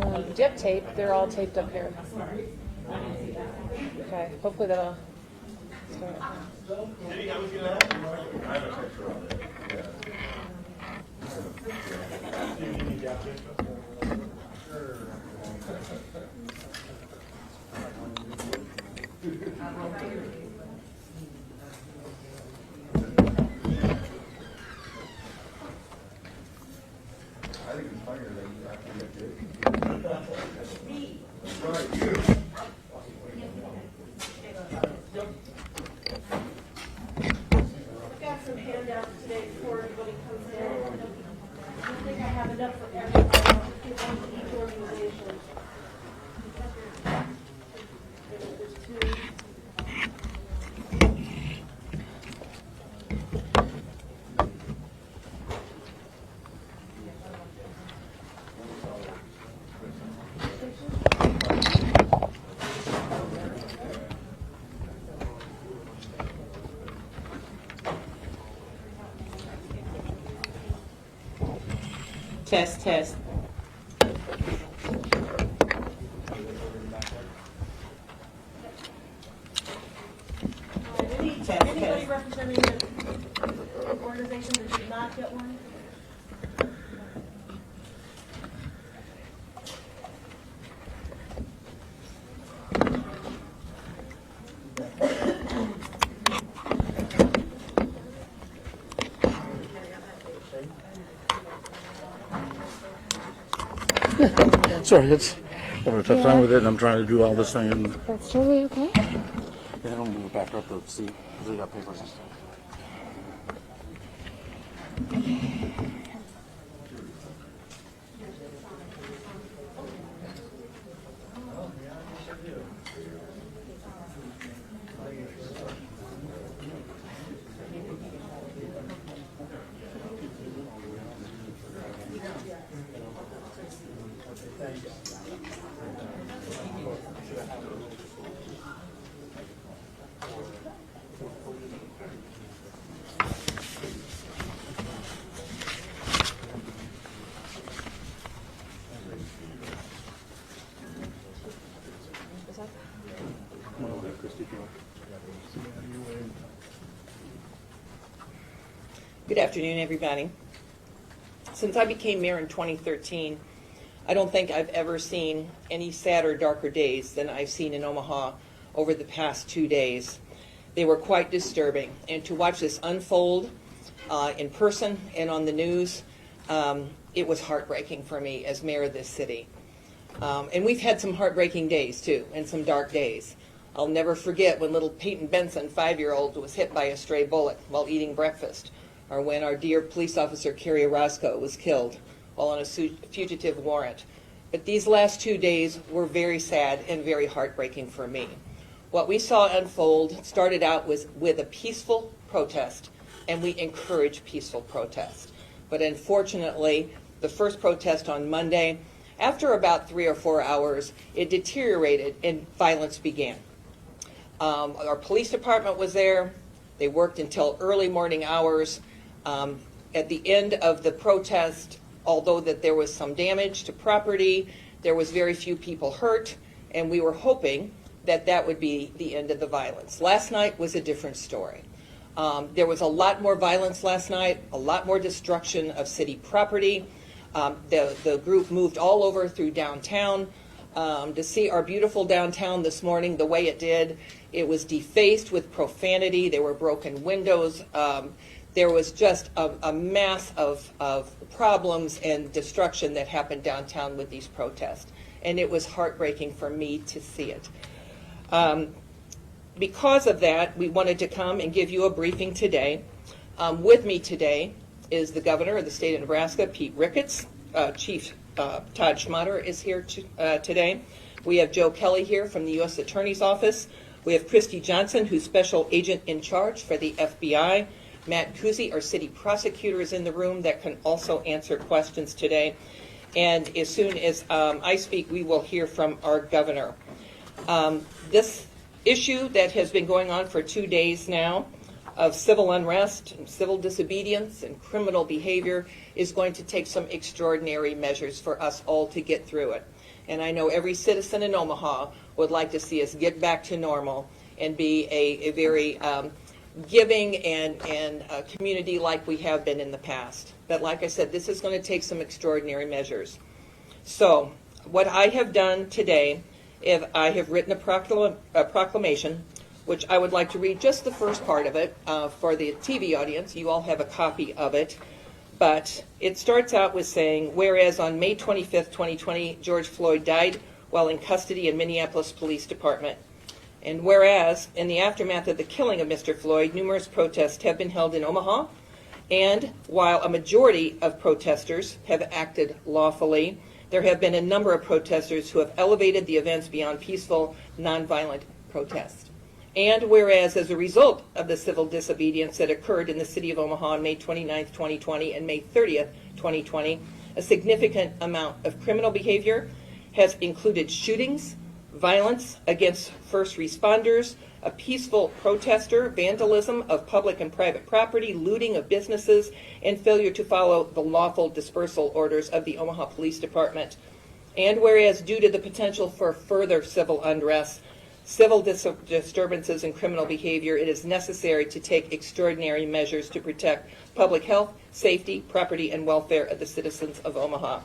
Do you have tape? They're all taped up here. Okay, hopefully that'll start. I think it's funnier that you actually get good. That's right, you. I've got some handouts today before everybody comes in. I don't think I have enough for everybody. I'll just give one to each organization. There's two. Test, test. Anybody representing the organization that did not get one? Sorry, it's over a tough time with it, and I'm trying to do all this thing, and That's totally okay. I don't move it back up to see if they got papers and stuff. Good afternoon, everybody. Since I became mayor in 2013, I don't think I've ever seen any sadder, darker days than I've seen in Omaha over the past 2 days. They were quite disturbing. And to watch this unfold in person and on the news, it was heartbreaking for me as mayor of this city. And we've had some heartbreaking days, too, and some dark days. I'll never forget when little Peyton Benson, 5-year-old, was hit by a stray bullet while eating breakfast, or when our dear police officer, Carrie Orozco, was killed while on a fugitive warrant. But these last 2 days were very sad and very heartbreaking for me. What we saw unfold started out with a peaceful protest, and we encourage peaceful protest. But unfortunately, the first protest on Monday, after about 3 or 4 hours, it deteriorated and violence began. Our police department was there. They worked until early morning hours. At the end of the protest, although that there was some damage to property, there was very few people hurt, and we were hoping that that would be the end of the violence. Last night was a different story. There was a lot more violence last night, a lot more destruction of city property. The group moved all over through downtown. To see our beautiful downtown this morning the way it did, it was defaced with profanity. There were broken windows. There was just a mass of problems and destruction that happened downtown with these protests. And it was heartbreaking for me to see it. Because of that, we wanted to come and give you a briefing today. With me today is the governor of the state of Nebraska, Pete Ricketts. Chief Todd Schmatter is here today. We have Joe Kelly here from the U.S. Attorney's Office. We have Christy Johnson, who's special agent in charge for the FBI. Matt Kuzi, our city prosecutor, is in the room that can also answer questions today. And as soon as I speak, we will hear from our governor. This issue that has been going on for 2 days now of civil unrest, and civil disobedience, and criminal behavior is going to take some extraordinary measures for us all to get through it. And I know every citizen in Omaha would like to see us get back to normal and be a very giving and a community like we have been in the past. But like I said, this is going to take some extraordinary measures. So what I have done today is I have written a proclamation, which I would like to read just the first part of it for the TV audience. You all have a copy of it. But it starts out with saying, whereas on May 25th, 2020, George Floyd died while in custody in Minneapolis Police Department. And whereas, in the aftermath of the killing of Mr. Floyd, numerous protests have been held in Omaha, and while a majority of protesters have acted lawfully, there have been a number of protesters who have elevated the events beyond peaceful, nonviolent protest. And whereas, as a result of the civil disobedience that occurred in the city of Omaha on May 29th, 2020 and May 30th, 2020, a significant amount of criminal behavior has included shootings, violence against first responders, a peaceful protester, vandalism of public and private property, looting of businesses, and failure to follow the lawful dispersal orders of the Omaha Police Department. And whereas, due to the potential for further civil unrest, civil disturbances, and criminal behavior, it is necessary to take extraordinary measures to protect public health, safety, property, and welfare of the citizens of Omaha.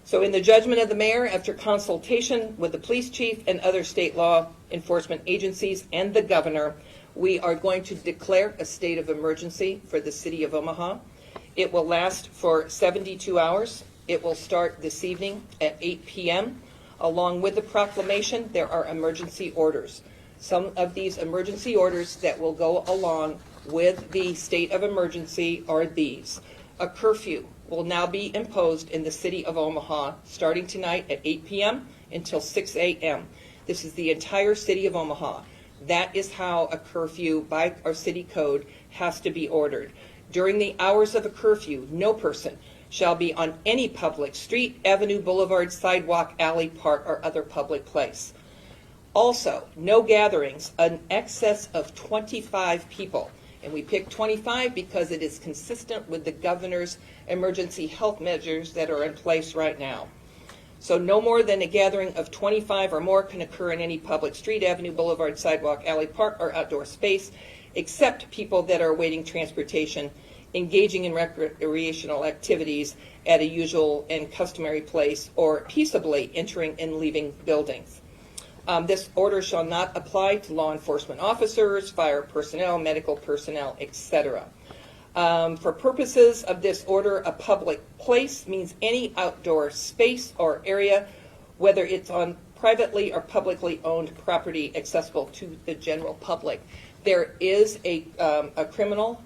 So in the judgment of the mayor, after consultation with the police chief and other state law enforcement agencies and the governor, we are going to declare a state of emergency for the city of Omaha. It will last for 72 hours. It will start this evening at 8 p.m. Along with the proclamation, there are emergency orders. Some of these emergency orders that will go along with the state of emergency are these. A curfew will now be imposed in the city of Omaha starting tonight at 8 p.m. until 6 a.m. This is the entire city of Omaha. That is how a curfew by our city code has to be ordered. During the hours of a curfew, no person shall be on any public street, avenue, boulevard, sidewalk, alley, park, or other public place. Also, no gatherings in excess of 25 people. And we picked 25 because it is consistent with the governor's emergency health measures that are in place right now. So no more than a gathering of 25 or more can occur in any public street, avenue, boulevard, sidewalk, alley, park, or outdoor space, except people that are awaiting transportation, engaging in recreational activities at a usual and customary place, or peaceably entering and leaving buildings. This order shall not apply to law enforcement officers, fire personnel, medical personnel, etc. For purposes of this order, a public place means any outdoor space or area, whether it's on privately or publicly owned property accessible to the general public. There is a criminal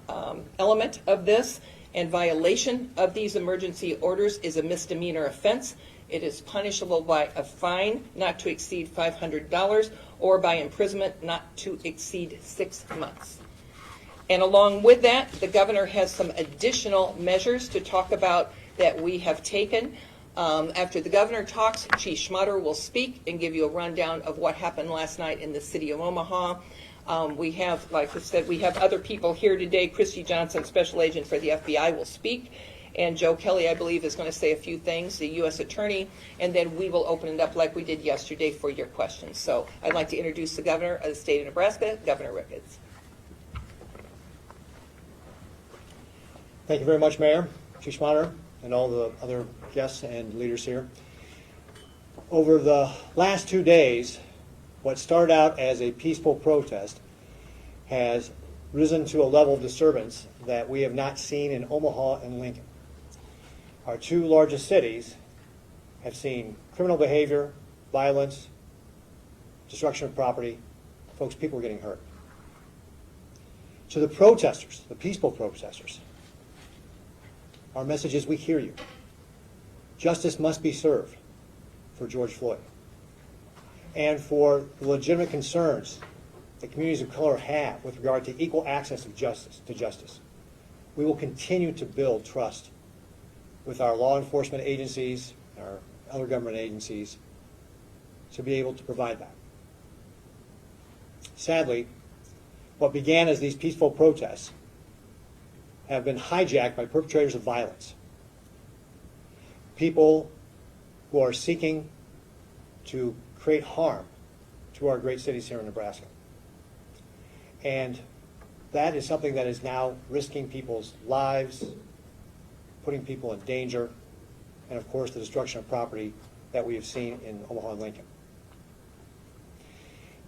element of this, and violation of these emergency orders is a misdemeanor offense. It is punishable by a fine not to exceed $500 or by imprisonment not to exceed 6 months. And along with that, the governor has some additional measures to talk about that we have taken. After the governor talks, Chief Schmatter will speak and give you a rundown of what happened last night in the city of Omaha. We have, like I said, we have other people here today. Christy Johnson, Special Agent for the FBI, will speak. And Joe Kelly, I believe, is going to say a few things, the U.S. Attorney, and then we will open it up like we did yesterday for your questions. So I'd like to introduce the governor of the state of Nebraska, Governor Ricketts. Thank you very much, Mayor, Chief Schmatter, and all the other guests and leaders here. Over the last 2 days, what started out as a peaceful protest has risen to a level of disturbance that we have not seen in Omaha and Lincoln. Our two largest cities have seen criminal behavior, violence, destruction of property. Folks, people are getting hurt. To the protesters, the peaceful protesters, our message is we hear you. Justice must be served for George Floyd. And for the legitimate concerns that communities of color have with regard to equal access to justice. We will continue to build trust with our law enforcement agencies, our other government agencies, to be able to provide that. Sadly, what began as these peaceful protests have been hijacked by perpetrators of violence. People who are seeking to create harm to our great cities here in Nebraska. And that is something that is now risking people's lives, putting people in danger, and of course the destruction of property that we have seen in Omaha and Lincoln.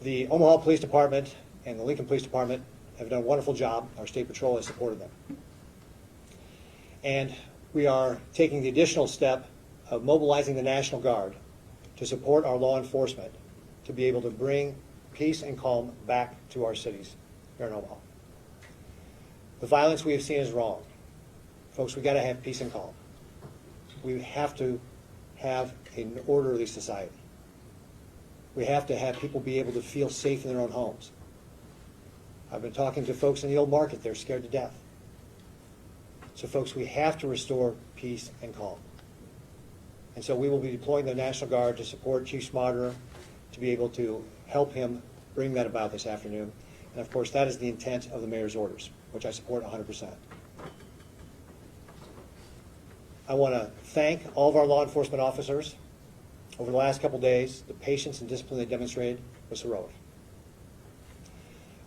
The Omaha Police Department and the Lincoln Police Department have done a wonderful job. Our State Patrol has supported them. And we are taking the additional step of mobilizing the National Guard to support our law enforcement to be able to bring peace and calm back to our cities here in Omaha. The violence we have seen is wrong. Folks, we've got to have peace and calm. We have to have an orderly society. We have to have people be able to feel safe in their own homes. I've been talking to folks in the old market. They're scared to death. So, folks, we have to restore peace and calm. And so we will be deploying the National Guard to support Chief Schmaderer to be able to help him bring that about this afternoon. And, of course, that is the intent of the mayor's orders, which I support 100%. I want to thank all of our law enforcement officers. Over the last couple days, the patience and discipline they demonstrated was heroic.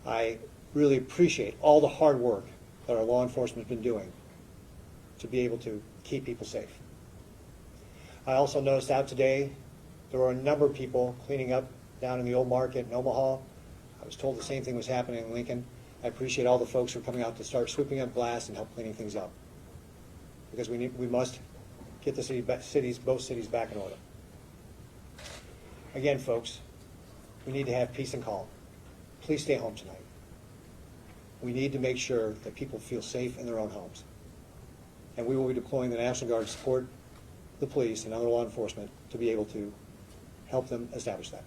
I really appreciate all the hard work that our law enforcement has been doing to be able to keep people safe. I also noticed out today there were a number of people cleaning up down in the old market in Omaha. I was told the same thing was happening in Lincoln. I appreciate all the folks who are coming out to start sweeping up glass and help cleaning things up, because we must get the both cities back in order. Again, folks, we need to have peace and calm. Please stay home tonight. We need to make sure that people feel safe in their own homes. And we will be deploying the National Guard to support the police and other law enforcement to be able to help them establish that.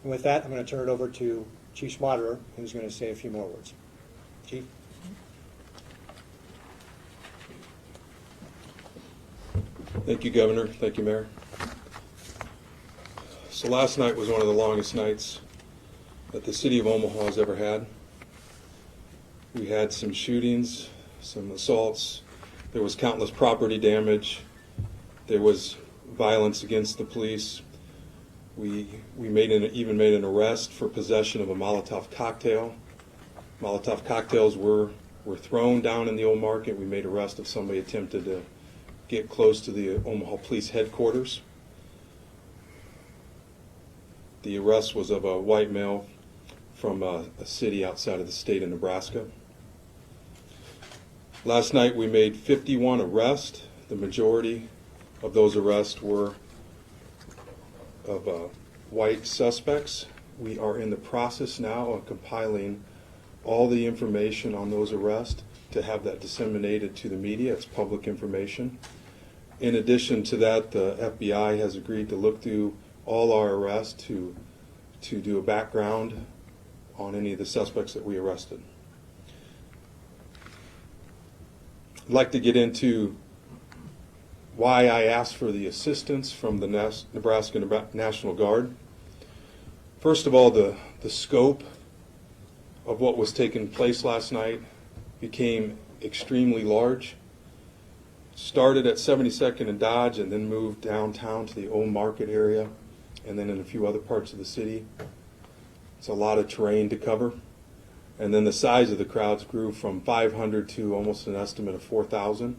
And with that, I'm going to turn it over to Chief Schmaderer, who's going to say a few more words. Chief? Thank you, Governor. Thank you, Mayor. So last night was one of the longest nights that the city of Omaha has ever had. We had some shootings, some assaults. There was countless property damage. There was violence against the police. We even made an arrest for possession of a Molotov cocktail. Molotov cocktails were thrown down in the old market. We made arrest of somebody attempted to get close to the Omaha Police headquarters. The arrest was of a white male from a city outside of the state of Nebraska. Last night we made 51 arrests. The majority of those arrests were of white suspects. We are in the process now of compiling all the information on those arrests to have that disseminated to the media. It's public information. In addition to that, the FBI has agreed to look through all our arrests to do a background on any of the suspects that we arrested. I'd like to get into why I asked for the assistance from the Nebraska National Guard. First of all, the scope of what was taking place last night became extremely large. Started at 72nd and Dodge and then moved downtown to the Old Market area and then in a few other parts of the city. It's a lot of terrain to cover. And then the size of the crowds grew from 500 to almost an estimate of 4,000.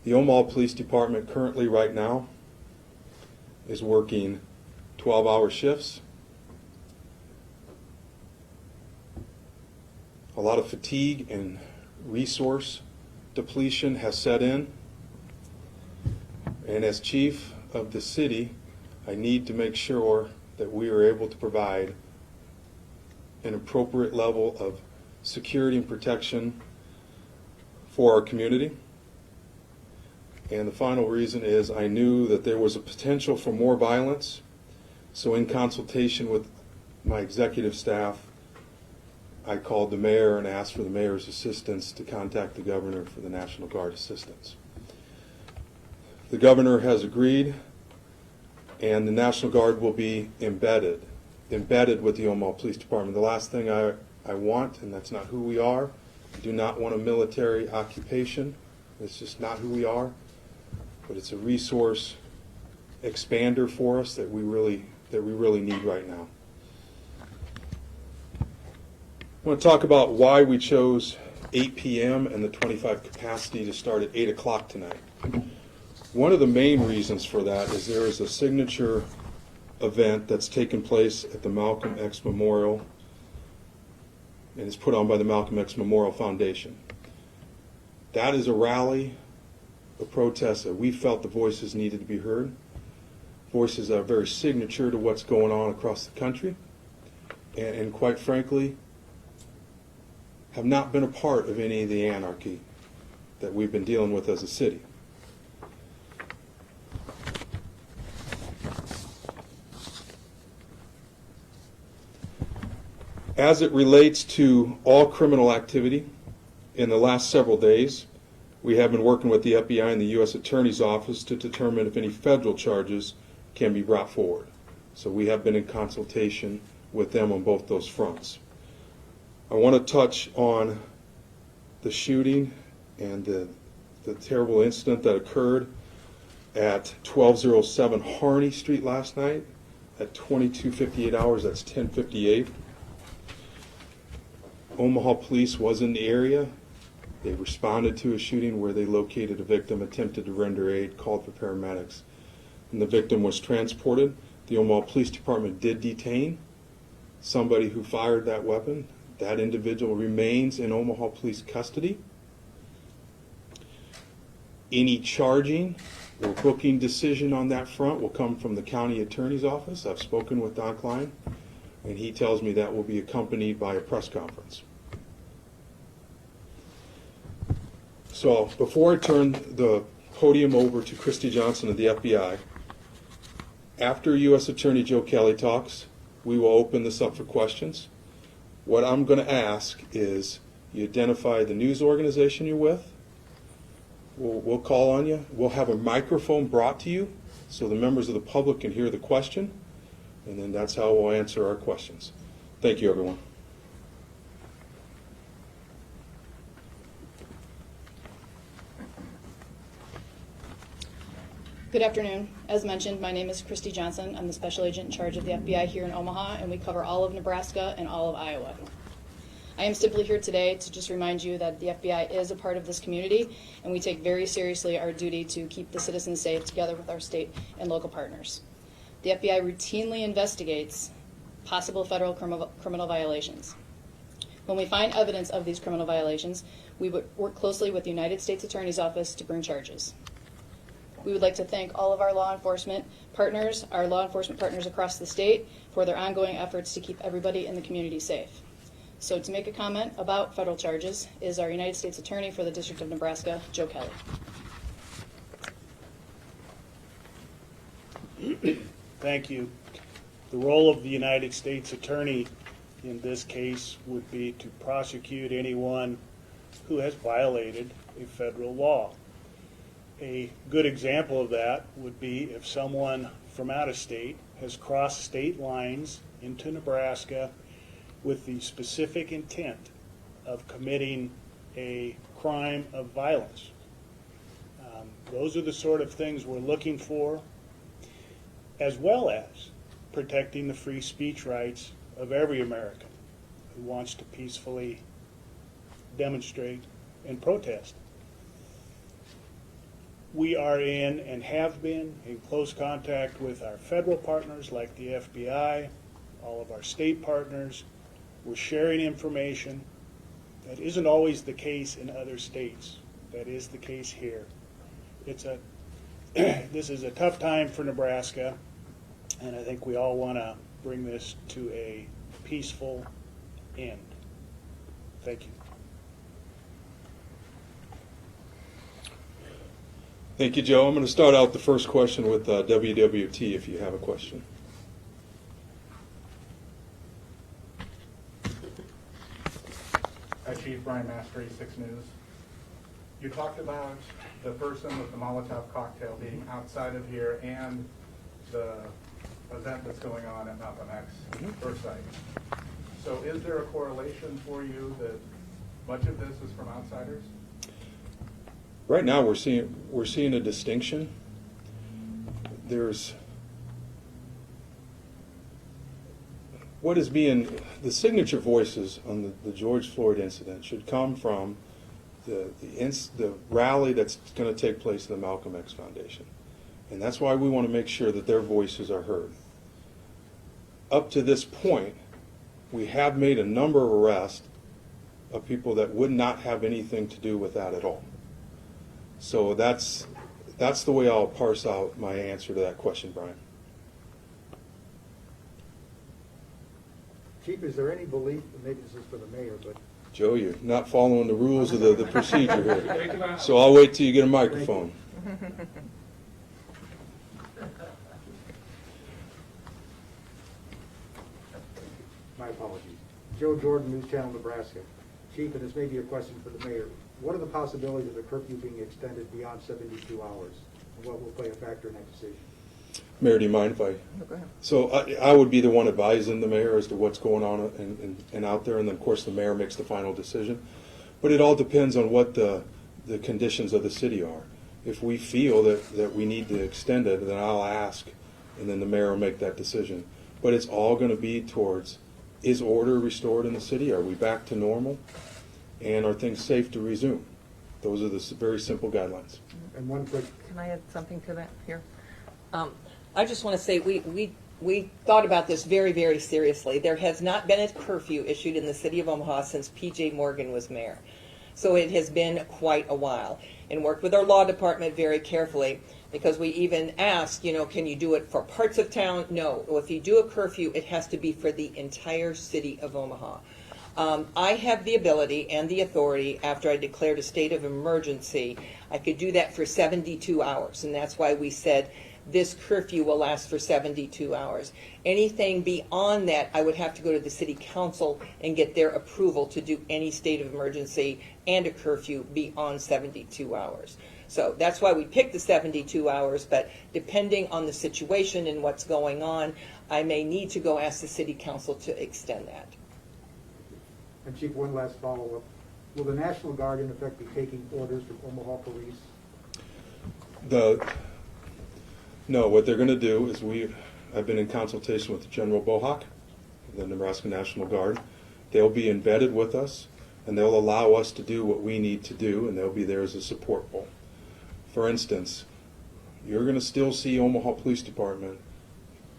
The Omaha Police Department currently right now is working 12-hour shifts. A lot of fatigue and resource depletion has set in. And as chief of the city, I need to make sure that we are able to provide an appropriate level of security and protection for our community. And the final reason is I knew that there was a potential for more violence. So in consultation with my executive staff, I called the mayor and asked for the mayor's assistance to contact the governor for the National Guard assistance. The governor has agreed, and the National Guard will be embedded embedded with the Omaha Police Department. The last thing I want, and that's not who we are, I do not want a military occupation. It's just not who we are. But it's a resource expander for us that we really need right now. I want to talk about why we chose 8 p.m. and the 25 capacity to start at 8 o'clock tonight. One of the main reasons for that is there is a signature event that's taken place at the Malcolm X Memorial, and it's put on by the Malcolm X Memorial Foundation. That is a rally, a protest that we felt the voices needed to be heard. Voices that are very signature to what's going on across the country, and quite frankly, have not been a part of any of the anarchy that we've been dealing with as a city. As it relates to all criminal activity, in the last several days, we have been working with the FBI and the U.S. Attorney's Office to determine if any federal charges can be brought forward. So we have been in consultation with them on both those fronts. I want to touch on the shooting and the terrible incident that occurred at 1207 Harney Street last night at 22:58 hours. That's 10:58. Omaha police was in the area. They responded to a shooting where they located a victim, attempted to render aid, called for paramedics, and the victim was transported. The Omaha Police Department did detain somebody who fired that weapon. That individual remains in Omaha police custody. Any charging or booking decision on that front will come from the county attorney's office. I've spoken with Don Klein, and he tells me that will be accompanied by a press conference. So before I turn the podium over to Christy Johnson of the FBI, after U.S. Attorney Joe Kelly talks, we will open this up for questions. What I'm going to ask is you identify the news organization you're with. We'll call on you. We'll have a microphone brought to you so the members of the public can hear the question, and then that's how we'll answer our questions. Thank you, everyone. Good afternoon. As mentioned, my name is Christy Johnson. I'm the special agent in charge of the FBI here in Omaha, and we cover all of Nebraska and all of Iowa. I am simply here today to just remind you that the FBI is a part of this community, and we take very seriously our duty to keep the citizens safe together with our state and local partners. The FBI routinely investigates possible federal criminal violations. When we find evidence of these criminal violations, we would work closely with the United States Attorney's Office to bring charges. We would like to thank all of our law enforcement partners across the state for their ongoing efforts to keep everybody in the community safe. So to make a comment about federal charges is our United States Attorney for the District of Nebraska, Joe Kelly. Thank you. The role of the United States Attorney in this case would be to prosecute anyone who has violated a federal law. A good example of that would be if someone from out of state has crossed state lines into Nebraska with the specific intent of committing a crime of violence. Those are the sort of things we're looking for, as well as protecting the free speech rights of every American who wants to peacefully demonstrate and protest. We are in and have been in close contact with our federal partners like the FBI, all of our state partners. We're sharing information. That isn't always the case in other states. That is the case here. This is a tough time for Nebraska, and I think we all want to bring this to a peaceful end. Thank you. Thank you, Joe. I'm going to start out the first question with WWT if you have a question. Hi, Chief Brian Mastery, 6 News. You talked about the person with the Molotov cocktail being outside of here and the event that's going on at Malcolm X first site. So is there a correlation for you that much of this is from outsiders? Right now, we're seeing a distinction. There's what is being the signature voices on the George Floyd incident should come from the rally that's going to take place in the Malcolm X Foundation, and that's why we want to make sure that their voices are heard. Up to this point, we have made a number of arrests of people that would not have anything to do with that at all. So that's the way I'll parse out my answer to that question, Brian. Chief, is there any belief, and maybe this is for the mayor, but Joe, you're not following the rules of the procedure here. So I'll wait till you get a microphone. my apologies. Joe Jordan, News Channel, Nebraska. Chief, and this may be a question for the mayor. What are the possibilities of the curfew being extended beyond 72 hours? And what will play a factor in that decision? Mayor, do you mind if I? No, go ahead. So I would be the one advising the mayor as to what's going on and out there, and then of course the mayor makes the final decision. But it all depends on what the conditions of the city are. If we feel that we need to extend it, then I'll ask, and then the mayor will make that decision. But it's all going to be towards, is order restored in the city? Are we back to normal? And are things safe to resume? Those are the very simple guidelines. And one quick, Can I add something to that here? I just want to say we thought about this very, very seriously. There has not been a curfew issued in the city of Omaha since P.J. Morgan was mayor. So it has been quite a while, and worked with our law department very carefully, because we even asked, can you do it for parts of town? No. If you do a curfew, it has to be for the entire city of Omaha. I have the ability and the authority, after I declared a state of emergency, I could do that for 72 hours, and that's why we said this curfew will last for 72 hours. Anything beyond that, I would have to go to the city council and get their approval to do any state of emergency and a curfew beyond 72 hours. So that's why we picked the 72 hours, but depending on the situation and what's going on, I may need to go ask the city council to extend that. and Chief, one last follow-up. Will the National Guard in effect be taking orders from Omaha Police? No, what they're going to do is I've been in consultation with General Bohawk, the Nebraska National Guard. They'll be embedded with us, and they'll allow us to do what we need to do, and they'll be there as a support role. For instance, you're going to still see Omaha Police Department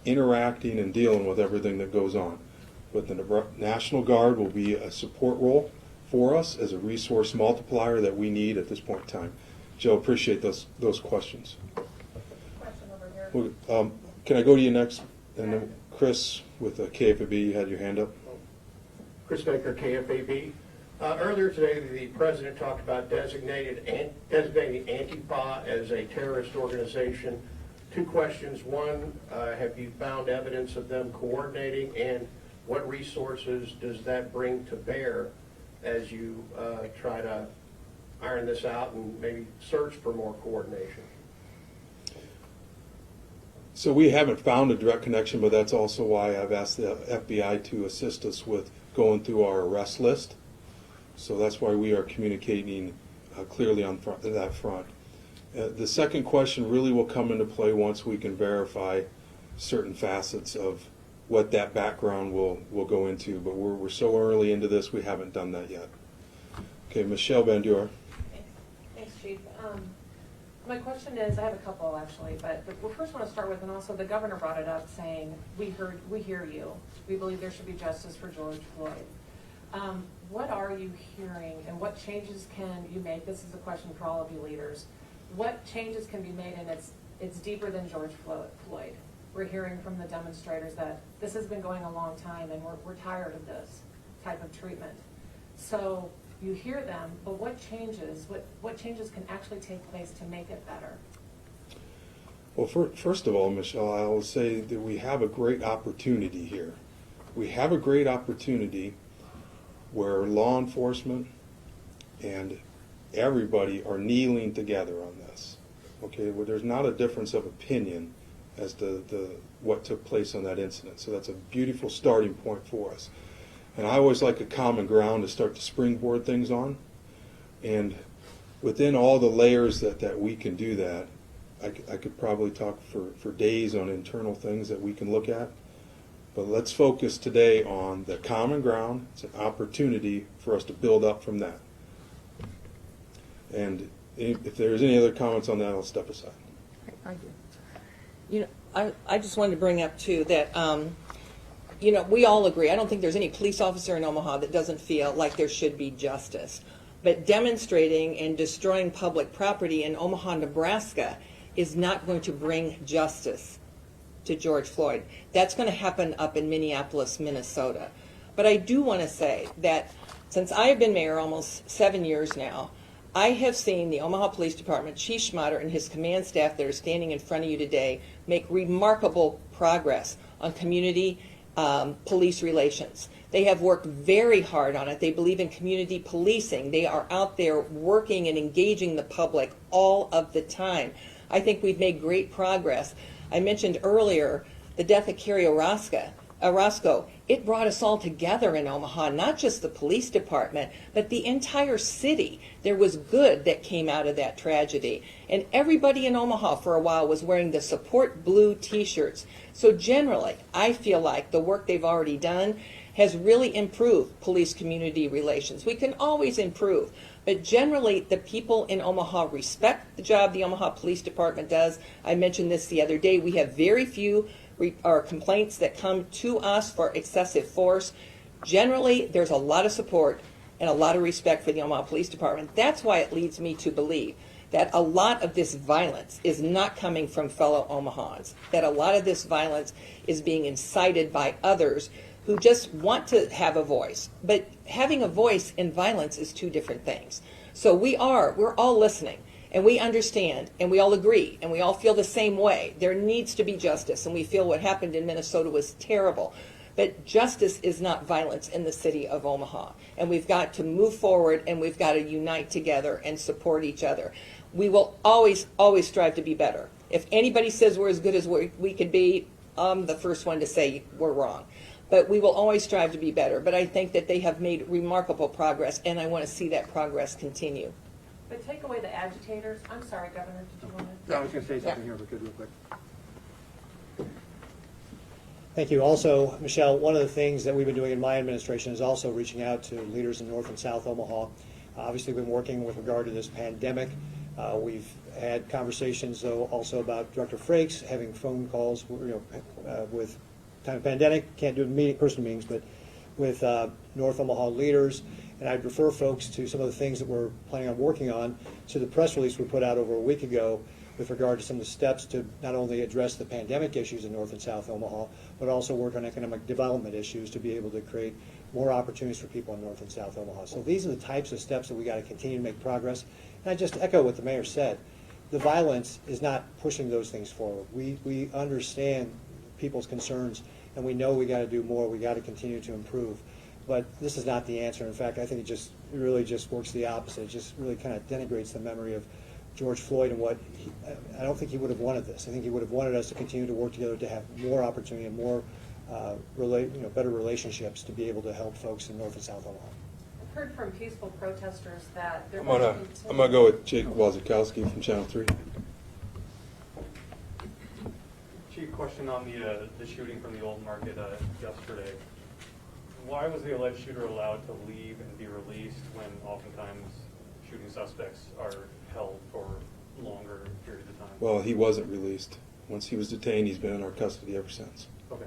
interacting and dealing with everything that goes on. But the National Guard will be a support role for us as a resource multiplier that we need at this point in time. Joe, appreciate those questions. Can I go to you next? And then Chris with the KFAB, you had your hand up. Chris Baker, KFAB. Earlier today, the president talked about designating Antifa as a terrorist organization. Two questions. One, have you found evidence of them coordinating, and what resources does that bring to bear as you try to iron this out and maybe search for more coordination? So we haven't found a direct connection, but that's also why I've asked the FBI to assist us with going through our arrest list. So that's why we are communicating clearly on that front. The second question really will come into play once we can verify certain facets of what that background will go into. But we're so early into this, we haven't done that yet. Okay, Michelle Bandura. Thanks, Chief. My question is, I have a couple actually, but we first want to start with, and also the governor brought it up, saying, we hear you. We believe there should be justice for George Floyd. What are you hearing, and what changes can you make? This is a question for all of you leaders. What changes can be made, and it's deeper than George Floyd. We're hearing from the demonstrators that this has been going a long time, and we're tired of this type of treatment. So you hear them, but what changes can actually take place to make it better? Well, first of all, Michelle, I will say that we have a great opportunity here. We have a great opportunity where law enforcement and everybody are kneeling together on this. Okay, well, there's not a difference of opinion as to what took place on that incident. So that's a beautiful starting point for us. And I always like a common ground to start to springboard things on. And within all the layers that we can do that, I could probably talk for days on internal things that we can look at. But let's focus today on the common ground. It's an opportunity for us to build up from that. And if there's any other comments on that, I'll step aside. Thank you. You know, I just wanted to bring up too that, you know, we all agree. I don't think there's any police officer in Omaha that doesn't feel like there should be justice. But demonstrating and destroying public property in Omaha, Nebraska is not going to bring justice to George Floyd. That's going to happen up in Minneapolis, Minnesota. But I do want to say that since I have been mayor almost 7 years now, I have seen the Omaha Police Department, Chief Schmatter and his command staff that are standing in front of you today make remarkable progress on community police relations. They have worked very hard on it. They believe in community policing. They are out there working and engaging the public all of the time. I think we've made great progress. I mentioned earlier the death of Carrie Orozco. It brought us all together in Omaha, not just the police department, but the entire city. There was good that came out of that tragedy. And everybody in Omaha for a while was wearing the Support Blue t-shirts. So generally, I feel like the work they've already done has really improved police community relations. We can always improve, but generally the people in Omaha respect the job the Omaha Police Department does. I mentioned this the other day. We have very few complaints that come to us for excessive force. Generally, there's a lot of support and a lot of respect for the Omaha Police Department. That's why it leads me to believe that a lot of this violence is not coming from fellow Omahans, that a lot of this violence is being incited by others who just want to have a voice. But having a voice in violence is two different things. So we're all listening, and we understand, and we all agree, and we all feel the same way. There needs to be justice, and we feel what happened in Minnesota was terrible. But justice is not violence in the city of Omaha. And we've got to move forward, and we've got to unite together and support each other. We will always, always strive to be better. If anybody says we're as good as we could be, I'm the first one to say we're wrong. But we will always strive to be better. But I think that they have made remarkable progress, and I want to see that progress continue. But take away the agitators. I'm sorry, Governor, did you want to? No, I was going to say something here, but good, real quick. Thank you. Also, Michelle, one of the things that we've been doing in my administration is also reaching out to leaders in North and South Omaha. Obviously, we've been working with regard to this pandemic. We've had conversations, though, also about Director Frakes having phone calls, with time of pandemic, can't do personal meetings, but with North Omaha leaders. And I'd refer folks to some of the things that we're planning on working on to the press release we put out over a week ago with regard to some of the steps to not only address the pandemic issues in North and South Omaha, but also work on economic development issues to be able to create more opportunities for people in North and South Omaha. So these are the types of steps that we got to continue to make progress. And I just echo what the mayor said. The violence is not pushing those things forward. We understand people's concerns, and we know we got to do more. We got to continue to improve. But this is not the answer. In fact, I think it really just works the opposite. It just really kind of denigrates the memory of George Floyd and what I don't think he would have wanted this. I think he would have wanted us to continue to work together to have more opportunity and more better relationships to be able to help folks in North and South Omaha. I've heard from peaceful protesters that they're I'm going to gonna continue. go with Jake Wazikowski from Channel 3. Chief, question on the shooting from the old market yesterday. Why was the alleged shooter allowed to leave and be released when oftentimes shooting suspects are held for longer periods of time? Well, he wasn't released. Once he was detained, he's been in our custody ever since. Okay.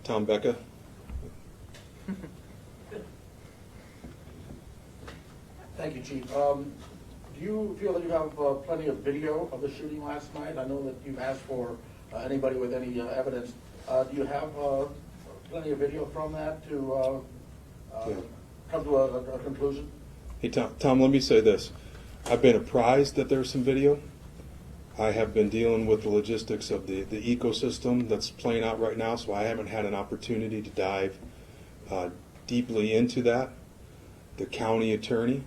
Tom Becca. Thank you, Chief. Do you feel that you have plenty of video of the shooting last night? I know that you've asked for anybody with any evidence. Do you have plenty of video from that to come to a conclusion? Hey, Tom, let me say this. I've been apprised that there's some video. I have been dealing with the logistics of the ecosystem that's playing out right now, so I haven't had an opportunity to dive deeply into that. The county attorney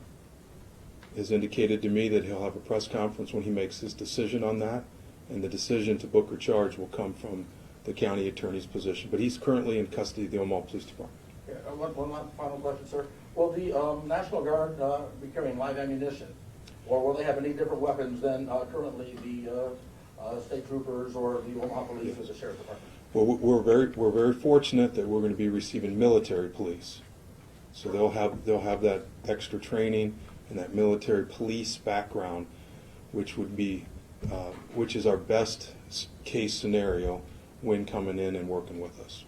has indicated to me that he'll have a press conference when he makes his decision on that, and the decision to book or charge will come from the county attorney's position. But he's currently in custody of the Omaha Police Department. Yeah, one last final question, sir. Will the National Guard be carrying live ammunition, or will they have any different weapons than currently the state troopers or the Omaha Police or the Sheriff's Department? Well, we're very fortunate that we're going to be receiving military police, so they'll have that extra training and that military police background, which is our best case scenario when coming in and working with us.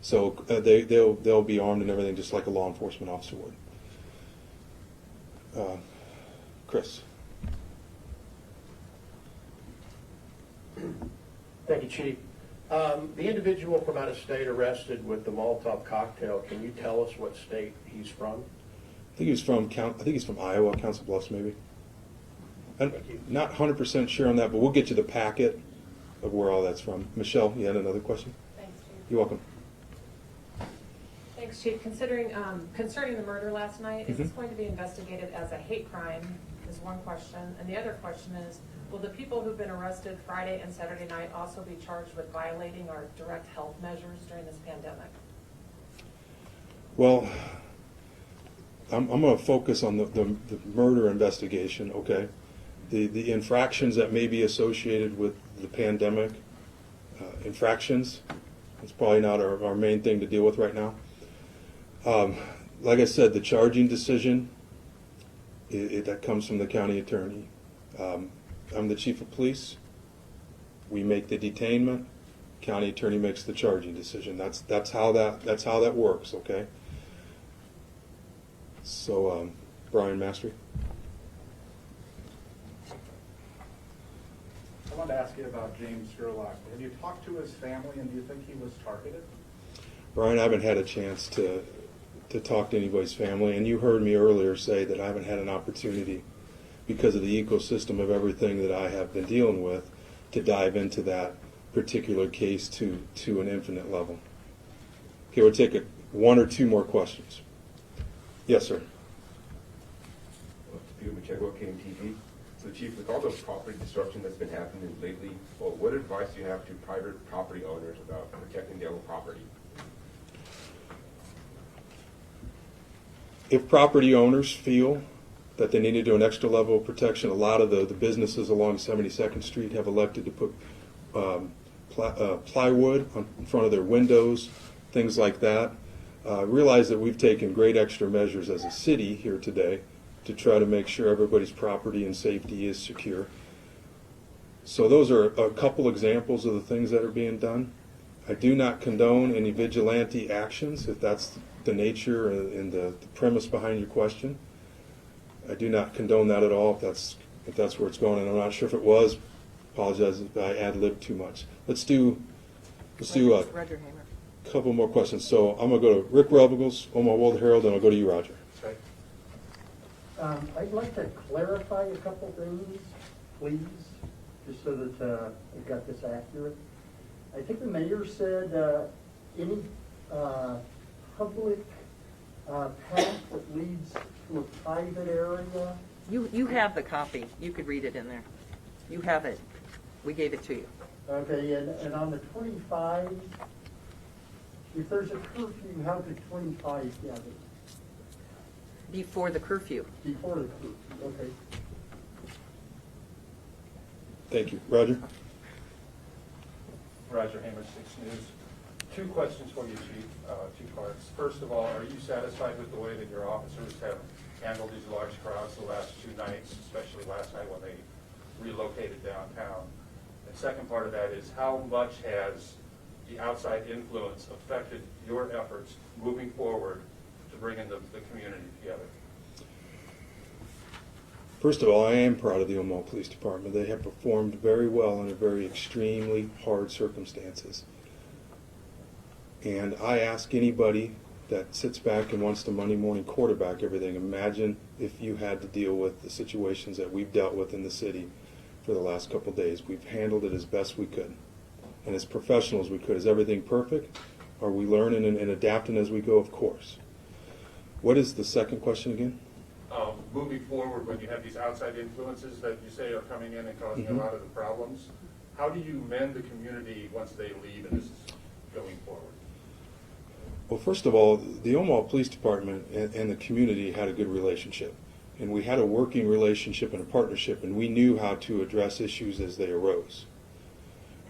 So they'll be armed and everything, just like a law enforcement officer would. Chris. Thank you, Chief. The individual from out of state arrested with the Molotov cocktail, can you tell us what state he's from? I think he's from Iowa, Council Bluffs, maybe. I'm not 100% sure on that, but we'll get you the packet of where all that's from. Michelle, you had another question? Thanks, Chief. You're welcome. Thanks, Chief. Concerning the murder last night, is this going to be investigated as a hate crime is one question. And the other question is, will the people who've been arrested Friday and Saturday night also be charged with violating our direct health measures during this pandemic? Well, I'm going to focus on the murder investigation, okay? The infractions that may be associated with the pandemic, infractions, it's probably not our main thing to deal with right now. Like I said, the charging decision, that comes from the county attorney. I'm the chief of police. We make the detainment. County attorney makes the charging decision. That's how that works, okay? So, Brian Mastery. I wanted to ask you about James Gerlach. Have you talked to his family, and do you think he was targeted? Brian, I haven't had a chance to talk to anybody's family, and you heard me earlier say that I haven't had an opportunity, because of the ecosystem of everything that I have been dealing with, to dive into that particular case to an infinite level. Okay, we'll take one or two more questions. Yes, sir. Peter Pacheco, KMTV. So, Chief, with all the property destruction that's been happening lately, well, what advice do you have to private property owners about protecting their own property? If property owners feel that they need to do an extra level of protection, a lot of the businesses along 72nd Street have elected to put plywood in front of their windows, things like that. Realize that we've taken great extra measures as a city here today to try to make sure everybody's property and safety is secure. So those are a couple examples of the things that are being done. I do not condone any vigilante actions, if that's the nature and the premise behind your question. I do not condone that at all, if that's where it's going, and I'm not sure if it was. Apologize if I ad-libbed too much. Let's do Roger Hamer. a couple more questions. So I'm going to go to Rick Ruggles, Omaha World Herald, and I'll go to you, Roger. Okay. I'd like to clarify a couple things, please, just so that I've got this accurate. I think the mayor said any public path that leads to a private area. You have the copy. You could read it in there. You have it. We gave it to you. Okay, and on the 25, if there's a curfew, how could 25 gather? Before the curfew. Before the curfew, okay. Thank you. Roger? Roger Hamer, 6 News. 2 questions for you, Chief, 2 parts. First of all, are you satisfied with the way that your officers have handled these large crowds the last 2 nights, especially last night when they relocated downtown? And second part of that is, how much has the outside influence affected your efforts moving forward to bring in the community together? First of all, I am proud of the Omaha Police Department. They have performed very well under very extremely hard circumstances. And I ask anybody that sits back and wants to Monday morning quarterback everything, imagine if you had to deal with the situations that we've dealt with in the city for the last couple of days. We've handled it as best we could. And as professional as we could. Is everything perfect? Are we learning and adapting as we go? Of course. What is the second question again? moving forward, when you have these outside influences that you say are coming in and causing a Mhm. lot of the problems, how do you mend the community once they leave and this is going forward? Well, first of all, the Omaha Police Department and the community had a good relationship. And we had a working relationship and a partnership, and we knew how to address issues as they arose.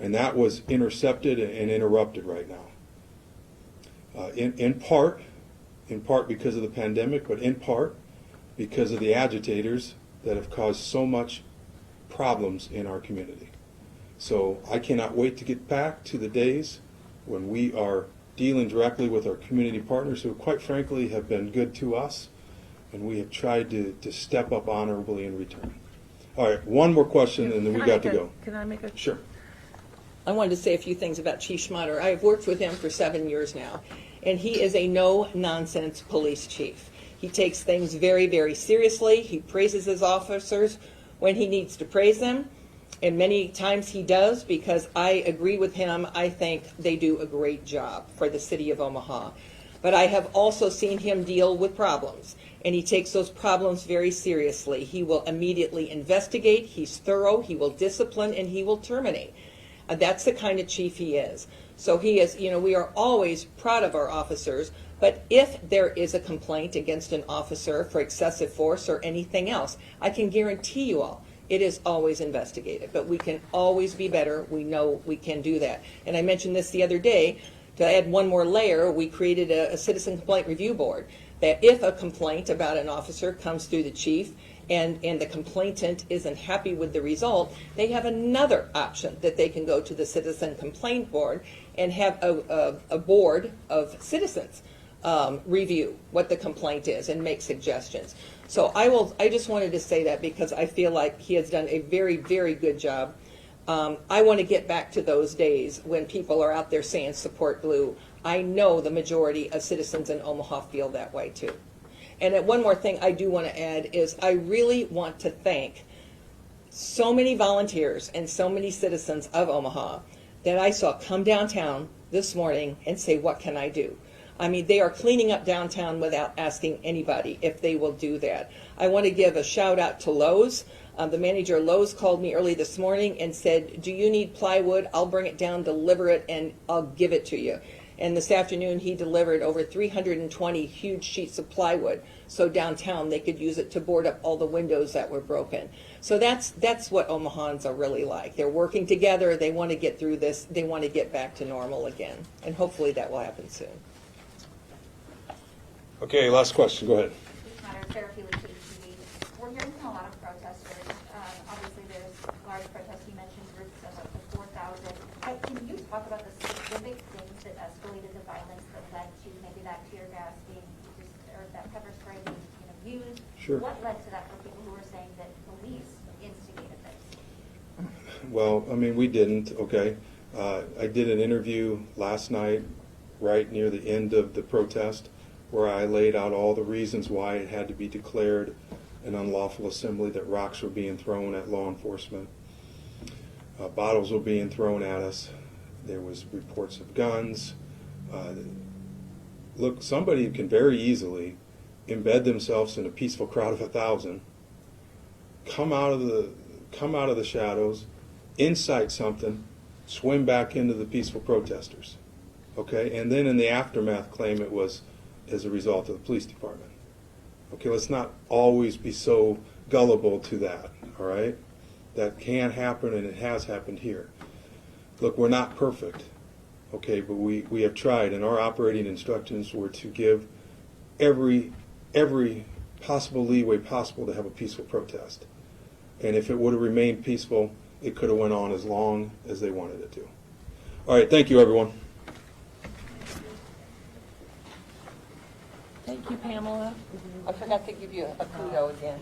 And that was intercepted and interrupted right now. In part because of the pandemic, but in part because of the agitators that have caused so much problems in our community. So I cannot wait to get back to the days when we are dealing directly with our community partners who, quite frankly, have been good to us, and we have tried to step up honorably in return. All right, one more question, and then we got to go. Can I make a? Sure. I wanted to say a few things about Chief Schmatter. I've worked with him for 7 years now, and he is a no-nonsense police chief. He takes things very, very seriously. He praises his officers when he needs to praise them, and many times he does, because I agree with him. I think they do a great job for the city of Omaha. But I have also seen him deal with problems, and he takes those problems very seriously. He will immediately investigate, he's thorough, he will discipline, and he will terminate. That's the kind of chief he is. So he is, we are always proud of our officers, but if there is a complaint against an officer for excessive force or anything else, I can guarantee you all, it is always investigated. But we can always be better. We know we can do that. And I mentioned this the other day. To add one more layer, we created a citizen complaint review board, that if a complaint about an officer comes through the chief and the complainant isn't happy with the result, they have another option that they can go to the citizen complaint board and have a board of citizens review what the complaint is and make suggestions. So I just wanted to say that because I feel like he has done a very, very good job. I want to get back to those days when people are out there saying support blue. I know the majority of citizens in Omaha feel that way too. And one more thing I do want to add is I really want to thank so many volunteers and so many citizens of Omaha that I saw come downtown this morning and say, what can I do? I mean, they are cleaning up downtown without asking anybody if they will do that. I want to give a shout out to Lowe's. The manager of Lowe's called me early this morning and said, do you need plywood? I'll bring it down, deliver it, and I'll give it to you. And this afternoon he delivered over 320 huge sheets of plywood, so downtown they could use it to board up all the windows that were broken. So that's what Omahans are really like. They're working together. They want to get through this. They want to get back to normal again. And hopefully that will happen soon. Okay, last question. Go ahead. We're hearing from a lot of protesters. Obviously, there's large protests. You mentioned groups of up to 4,000. Can you talk about the specific things that escalated the violence that led to maybe that tear gas being used or that pepper spray being used? Sure. What led to that for people who were saying that police instigated this? Well, I mean, we didn't, okay. I did an interview last night right near the end of the protest where I laid out all the reasons why it had to be declared an unlawful assembly, that rocks were being thrown at law enforcement, bottles were being thrown at us, there was reports of guns. Look, somebody can very easily embed themselves in a peaceful crowd of 1,000, come out of the shadows, incite something, swim back into the peaceful protesters, okay, and then in the aftermath claim it was as a result of the police department. Okay, let's not always be so gullible to that, all right? That can happen, and it has happened here. Look, we're not perfect, okay, but we have tried, and our operating instructions were to give every possible leeway possible to have a peaceful protest. And if it would have remained peaceful, it could have went on as long as they wanted it to. All right, thank you, everyone. Thank you, Pamela. I forgot to give you a kudo again.